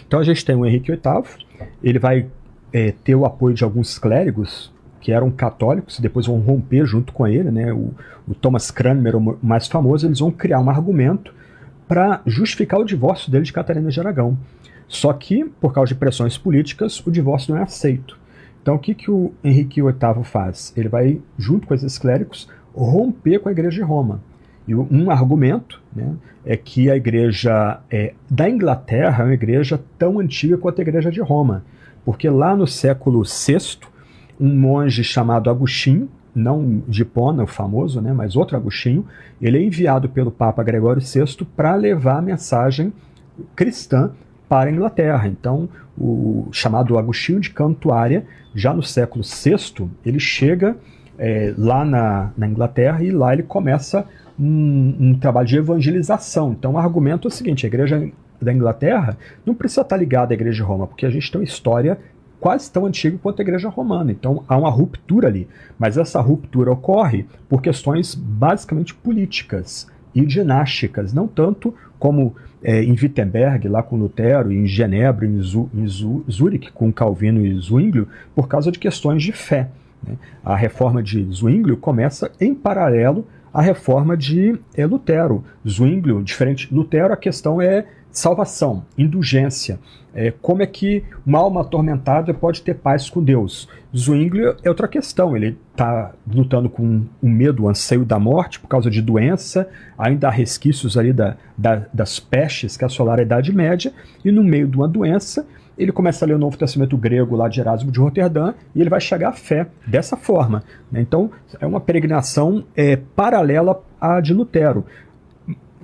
Então a gente tem o Henrique VIII, ele vai ter o apoio de alguns clérigos que eram católicos, e depois vão romper junto com ele, né? O Thomas Cranmer, o mais famoso, eles vão criar um argumento para justificar o divórcio dele de Catarina de Aragão. Só que, por causa de pressões políticas, o divórcio não é aceito. Então o que o Henrique VIII faz? Ele vai, junto com esses clérigos, romper com a Igreja de Roma. E um argumento, né, é que a Igreja da Inglaterra é uma igreja tão antiga quanto a Igreja de Roma. Porque lá no século VI, um monge chamado Agostinho, não de Hipona, o famoso, né, mas outro Agostinho, ele é enviado pelo Papa Gregório VI para levar a mensagem cristã para a Inglaterra. Então, o chamado Agostinho de Cantuária, já no século VI, ele chega lá na Inglaterra, e lá ele começa um trabalho de evangelização. Então o argumento é o seguinte: a Igreja da Inglaterra não precisa estar ligada à Igreja de Roma, porque a gente tem uma história quase tão antiga quanto a Igreja Romana. Então há uma ruptura ali, mas essa ruptura ocorre por questões basicamente políticas e dinásticas, não tanto como em Wittenberg, lá com Lutero, e em Genebra, em Zurique, com Calvino e Zwinglio, por causa de questões de fé, né? A reforma de Zwinglio começa em paralelo à reforma de Lutero. Zwinglio, diferente de Lutero, a questão é salvação, indulgência. Como é que uma alma atormentada pode ter paz com Deus? Zwinglio é outra questão. Ele está lutando com o medo, o anseio da morte por causa de doença. Ainda há resquícios ali das pestes que assolaram a Idade Média. E no meio de uma doença, ele começa a ler o Novo Testamento grego lá de Erasmo de Roterdã, e ele vai chegar à fé dessa forma, né? Então é uma peregrinação paralela à de Lutero.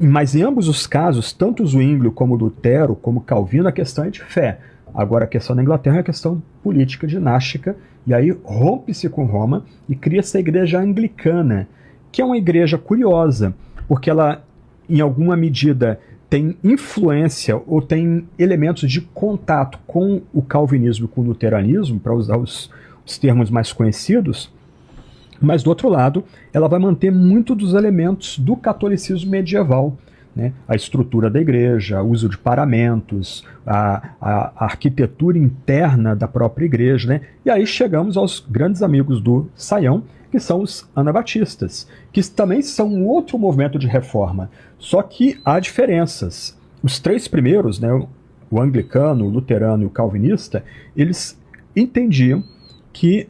Mas em ambos os casos, tanto Zwinglio como Lutero, como Calvino, a questão é de fé. Agora a questão da Inglaterra é a questão política, dinástica, e aí rompe-se com Roma e cria-se a Igreja Anglicana, que é uma igreja curiosa, porque ela, em alguma medida, tem influência ou tem elementos de contato com o calvinismo e com o luteranismo, para usar os termos mais conhecidos, mas do outro lado ela vai manter muito dos elementos do catolicismo medieval, né? A estrutura da igreja, o uso de paramentos, a arquitetura interna da própria igreja, né? E aí chegamos aos grandes amigos do Saião, que são os anabatistas, que também são um outro movimento de reforma, só que há diferenças. Os três primeiros, né, o anglicano, o luterano e o calvinista, eles entendiam que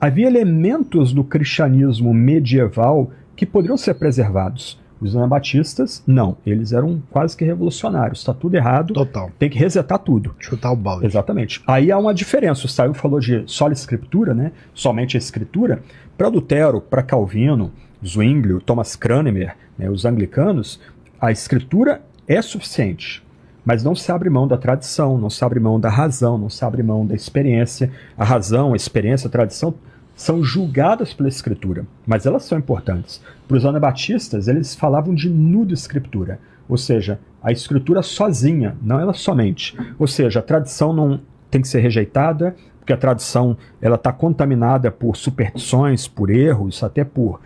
havia elementos do cristianismo medieval que poderiam ser preservados. Os anabatistas, não. Eles eram quase que revolucionários. Está tudo errado. Total. Tem que resetar tudo. Chutar o balde. Exatamente. Aí há uma diferença. O Saião falou de sola escritura, né? Somente a escritura. Para Lutero, para Calvino, Zwinglio, Thomas Cranmer, né, os anglicanos, a escritura é suficiente. Mas não se abre mão da tradição, não se abre mão da razão, não se abre mão da experiência. A razão, a experiência, a tradição são julgadas pela escritura, mas elas são importantes. Para os anabatistas, eles falavam de nuda escritura, ou seja, a escritura sozinha, não ela somente. Ou seja, a tradição não tem que ser rejeitada, porque a tradição está contaminada por superstições, por erros, até por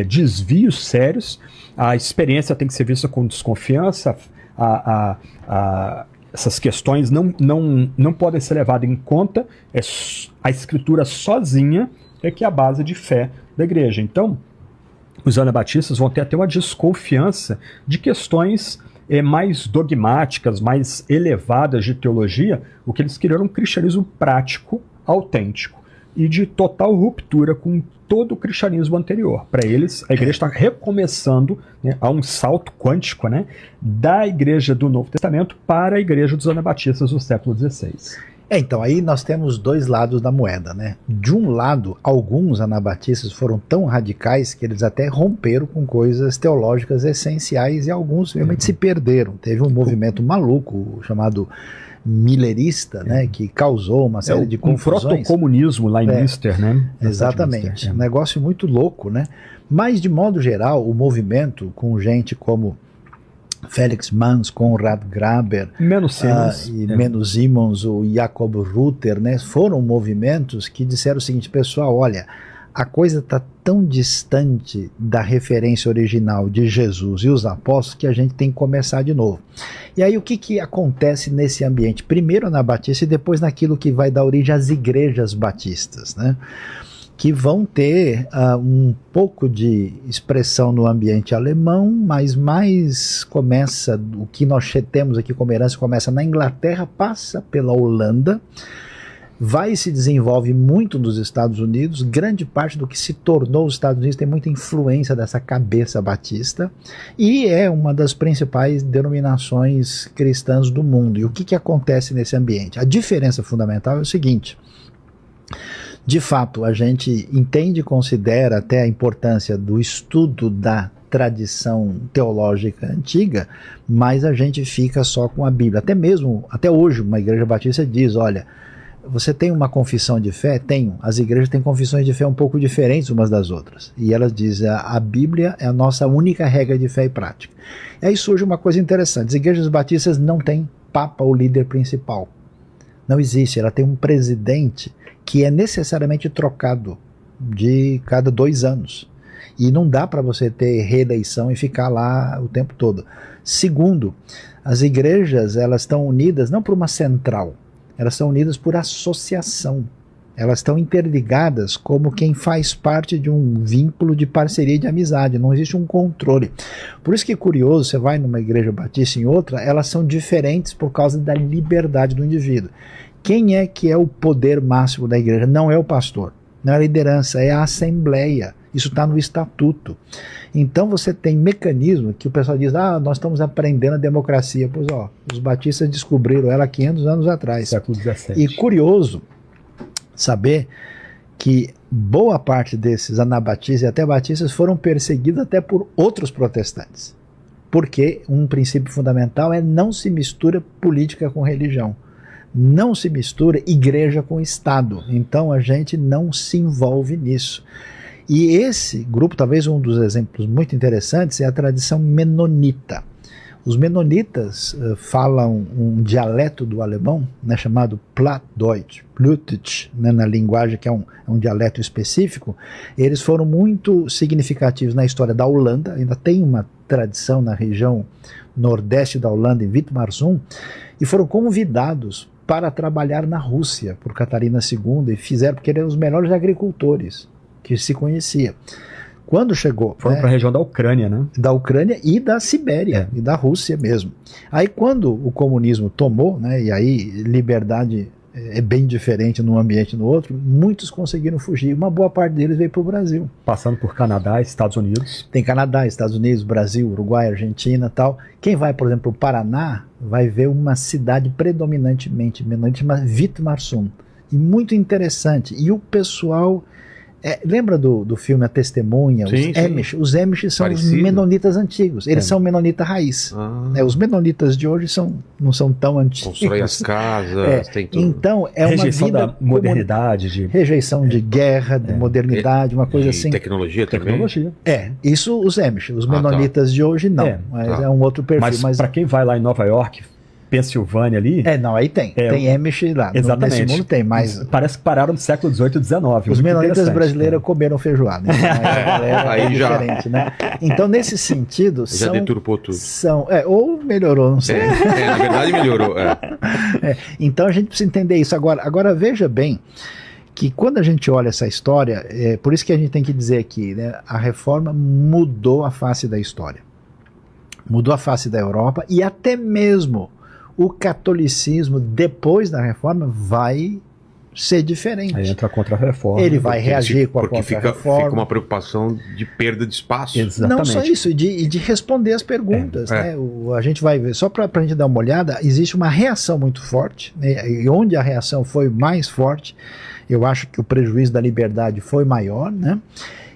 desvios sérios. A experiência tem que ser vista com desconfiança, essas questões não podem ser levadas em conta. A escritura sozinha é que é a base de fé da igreja. Então, os anabatistas vão ter até uma desconfiança de questões mais dogmáticas, mais elevadas de teologia. O que eles queriam era um cristianismo prático, autêntico e de total ruptura com todo o cristianismo anterior. Para eles, a igreja está recomeçando, né, a um salto quântico, né, da igreja do Novo Testamento para a igreja dos anabatistas do século XVI. Então, aí nós temos dois lados da moeda, né? De um lado, alguns anabatistas foram tão radicais que eles até romperam com coisas teológicas essenciais e alguns realmente se perderam. Teve um movimento maluco chamado millerista, né? Que causou uma série de confusões. Um protocomunismo lá em Münster, né? Exatamente. Um negócio muito louco, né? Mas, de modo geral, o movimento com gente como Felix Manz, Konrad Graber, Menno Simons, o Jacob Rutter, né, foram movimentos que disseram o seguinte: pessoal, olha, a coisa está tão distante da referência original de Jesus e os apóstolos que a gente tem que começar de novo. E aí o que acontece nesse ambiente? Primeiro Anabatista e depois naquilo que vai dar origem às igrejas batistas, né? Que vão ter um pouco de expressão no ambiente alemão, mas mais começa, o que nós temos aqui como herança começa na Inglaterra, passa pela Holanda, vai e se desenvolve muito nos Estados Unidos. Grande parte do que se tornou os Estados Unidos tem muita influência dessa cabeça batista, e é uma das principais denominações cristãs do mundo. E o que acontece nesse ambiente? A diferença fundamental é o seguinte: de fato, a gente entende e considera até a importância do estudo da tradição teológica antiga, mas a gente fica só com a Bíblia. Até hoje, uma igreja batista diz, olha, você tem uma confissão de fé? Tenho. As igrejas têm confissões de fé um pouco diferentes umas das outras. E elas dizem, a Bíblia é a nossa única regra de fé e prática. E aí surge uma coisa interessante, as igrejas batistas não têm papa ou líder principal. Não existe, ela tem um presidente que é necessariamente trocado de cada 2 anos. E não dá para você ter reeleição e ficar lá o tempo todo. Segundo, as igrejas elas estão unidas não por uma central, elas estão unidas por associação. Elas estão interligadas como quem faz parte de um vínculo de parceria e de amizade, não existe um controle. Por isso que é curioso, você vai numa igreja batista e em outra, elas são diferentes por causa da liberdade do indivíduo. Quem é que é o poder máximo da igreja? Não é o pastor, não é a liderança, é a assembleia. Isso está no estatuto. Então você tem mecanismo que o pessoal diz, nós estamos aprendendo a democracia. Pois os batistas descobriram ela 500 anos atrás. Século XVII. E curioso saber que boa parte desses anabatistas e até batistas foram perseguidos até por outros protestantes. Porque um princípio fundamental é não se mistura política com religião. Não se mistura igreja com Estado. Então a gente não se envolve nisso. E esse grupo, talvez um dos exemplos muito interessantes, é a tradição menonita. Os menonitas falam um dialeto do alemão, né, chamado Plattdeutsch, né, na linguagem que é um dialeto específico. Eles foram muito significativos na história da Holanda, ainda tem uma tradição na região nordeste da Holanda, em Witmarsum, e foram convidados para trabalhar na Rússia por Catarina II, e fizeram porque eram os melhores agricultores que se conhecia. Quando chegou... Foram para a região da Ucrânia, né? Da Ucrânia e da Sibéria, e da Rússia mesmo. Aí quando o comunismo tomou, né, e aí liberdade é bem diferente num ambiente e no outro, muitos conseguiram fugir. Uma boa parte deles veio para o Brasil. Passando por Canadá, Estados Unidos. Tem Canadá, Estados Unidos, Brasil, Uruguai, Argentina e tal. Quem vai, por exemplo, para o Paraná, vai ver uma cidade predominantemente menonita, chamada Witmarsum. E muito interessante. E o pessoal... lembra do filme A Testemunha? Sim, os Amish são parecido. Os menonitas antigos. Eles são menonita raiz. Os menonitas de hoje não são tão antigos. Constrói as casas, tem tudo. Então é rejeição uma vida da modernidade. Rejeição de guerra, de modernidade, uma coisa assim. Tecnologia também? Isso os Amish. Os menonitas de hoje não. Mas é um outro perfil. Mas para quem vai lá em Nova York, Pensilvânia ali... aí tem. Tem Amish lá. Exatamente. Nesse mundo tem, mas... Parece que pararam no século XVIII e XIX. Os menonitas brasileiros comeram feijoada. Então, aí já... diferente, né? Então, nesse sentido... Já deturpou tudo. Ou melhorou, não sei. Na verdade melhorou. Então, a gente precisa entender isso. Agora, veja bem que quando a gente olha essa história, por isso que a gente tem que dizer aqui, né, a reforma mudou a face da história. Mudou a face da Europa e até mesmo o catolicismo, depois da reforma, vai ser diferente. Aí entra contra a reforma. Ele vai reagir com a contra-reforma. Porque fica uma preocupação de perda de espaço. Exatamente. Não só isso, de responder as perguntas. Né? A gente vai ver, só para a gente dar uma olhada, existe uma reação muito forte, né? E onde a reação foi mais forte, eu acho que o prejuízo da liberdade foi maior, né?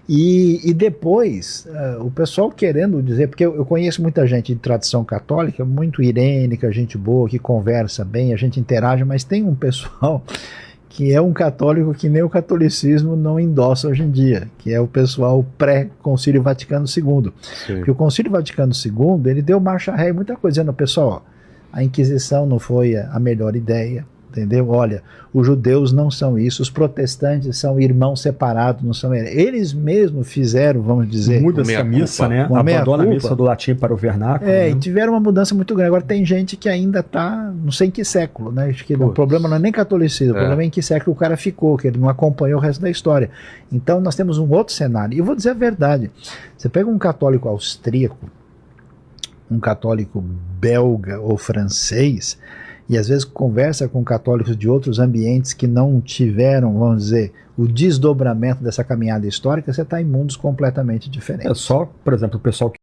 E depois, o pessoal querendo dizer, porque eu conheço muita gente de tradição católica, muito irênica, gente boa, que conversa bem, a gente interage, mas tem um pessoal que é um católico que nem o catolicismo não endossa hoje em dia, que é o pessoal pré-Concílio Vaticano II. Sim. Porque o Concílio Vaticano II, ele deu marcha ré em muita coisa, dizendo, pessoal, a Inquisição não foi a melhor ideia, entendeu? Olha, os judeus não são isso, os protestantes são irmãos separados, não são eles mesmos fizeram, vamos dizer, Muda-se a missa, né? Uma Abandona a meia-culpa. missa do latim para o vernáculo. E né? tiveram uma mudança muito grande. Agora tem gente que ainda está, não sei em que século, né? Acho que o problema não é nem catolicismo, o problema é em que século o cara ficou, que ele não acompanhou o resto da história. Então nós temos um outro cenário. E eu vou dizer a verdade, você pega um católico austríaco, um católico belga ou francês, e às vezes conversa com católicos de outros ambientes que não tiveram, vamos dizer, o desdobramento dessa caminhada histórica, você está em mundos completamente diferentes. É só, por exemplo, o pessoal que